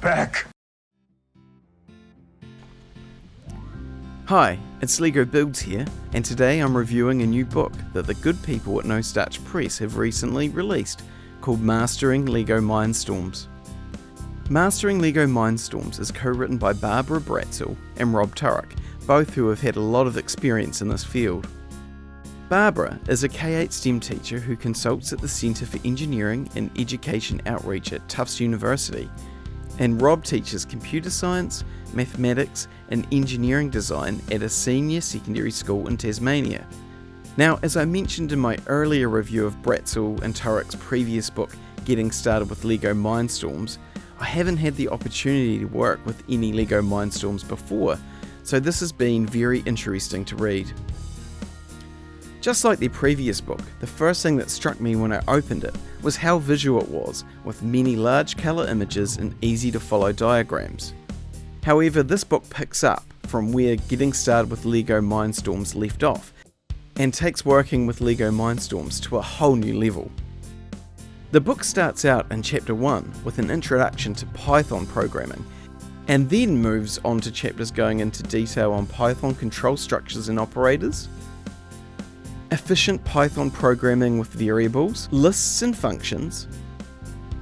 back. Hi, it's Lego BUILDZ here, and today I'm reviewing a new book that the good people at No Starch Press have recently released, called Mastering Lego Mindstorms. Mastering Lego Mindstorms is co-written by Barbara Bratzel and Rob Torok, both who have had a lot of experience in this field. Barbara is a K-8 STEM teacher who consults at the Centre for Engineering and Education Outreach at Tufts University, and Rob teaches computer science, mathematics and engineering design at a senior secondary school in Tasmania. Now, as I mentioned in my earlier review of Bratzel and Torok's previous book, Getting Started with Lego Mindstorms, I haven't had the opportunity to work with any Lego Mindstorms before, so this has been very interesting to read. Just like their previous book, the first thing that struck me when I opened it was how visual it was, with many large colour images and easy to follow diagrams. However, this book picks up from where Getting Started with Lego Mindstorms left off, and takes working with Lego Mindstorms to a whole new level. The book starts out in Chapter 1 with an introduction to Python programming, and then moves on to chapters going into detail on Python control structures and operators, efficient Python programming with variables, lists and functions,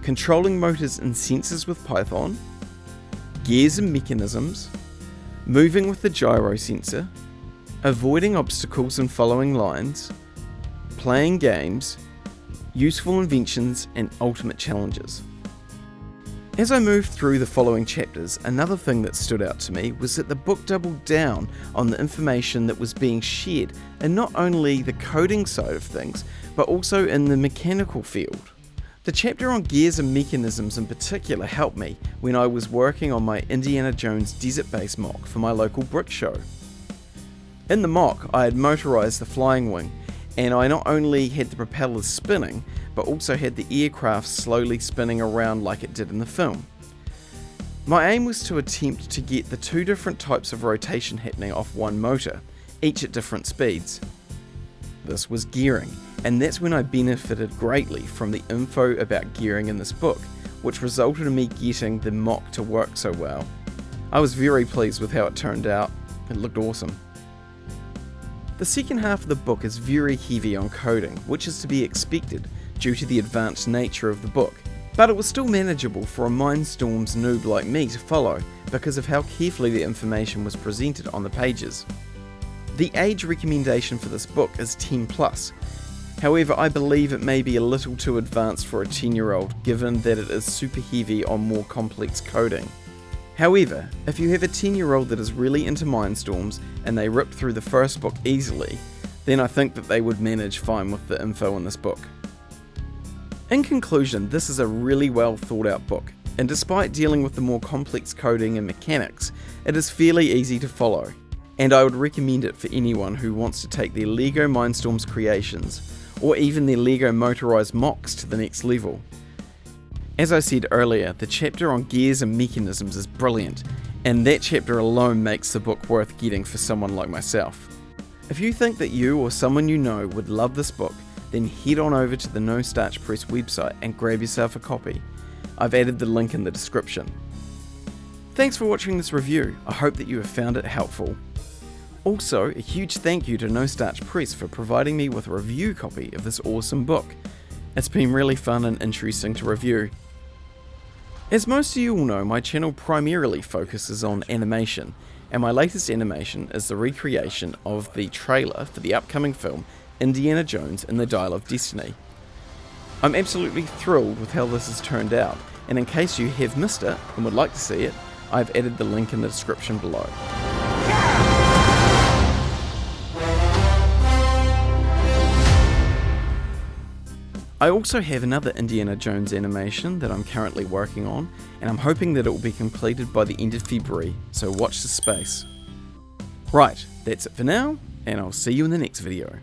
controlling motors and sensors with Python, gears and mechanisms, moving with the gyro sensor, avoiding obstacles and following lines, playing games, useful inventions and ultimate challenges. As I moved through the following chapters, another thing that stood out to me was that the book doubled down on the information that was being shared in not only the coding side of things, but also in the mechanical field. The chapter on gears and mechanisms in particular helped me when I was working on my Indiana Jones desert base mock for my local brick show. In the mock, I had motorized the flying wing, and I not only had the propellers spinning, but also had the aircraft slowly spinning around like it did in the film. My aim was to attempt to get the two different types of rotation happening off one motor, each at different speeds. This was gearing, and that's when I benefited greatly from the info about gearing in this book, which resulted in me getting the mock to work so well. I was very pleased with how it turned out. It looked awesome. The second half of the book is very heavy on coding, which is to be expected due to the advanced nature of the book, but it was still manageable for a Mindstorms noob like me to follow because of how carefully the information was presented on the pages. The age recommendation for this book is 10+, however I believe it may be a little too advanced for a 10-year-old given that it is super heavy on more complex coding. However, if you have a 10-year-old that is really into Mindstorms and they rip through the first book easily, then I think that they would manage fine with the info in this book. In conclusion, this is a really well thought out book, and despite dealing with the more complex coding and mechanics, it is fairly easy to follow, and I would recommend it for anyone who wants to take their Lego Mindstorms creations, or even their Lego motorized mocks to the next level. As I said earlier, the chapter on gears and mechanisms is brilliant, and that chapter alone makes the book worth getting for someone like myself. If you think that you or someone you know would love this book, then head on over to the No Starch Press website and grab yourself a copy. I've added the link in the description. Thanks for watching this review. I hope that you have found it helpful. Also, a huge thank you to No Starch Press for providing me with a review copy of this awesome book. It's been really fun and interesting to review. As most of you all know, my channel primarily focuses on animation, and my latest animation is the recreation of the trailer for the upcoming film Indiana Jones and the Dial of Destiny. I'm absolutely thrilled with how this has turned out, and in case you have missed it and would like to see it, I've added the link in the description below. I also have another Indiana Jones animation that I'm currently working on, and I'm hoping that it will be completed by the end of February, so watch this space. Right, that's it for now, and I'll see you in the next video.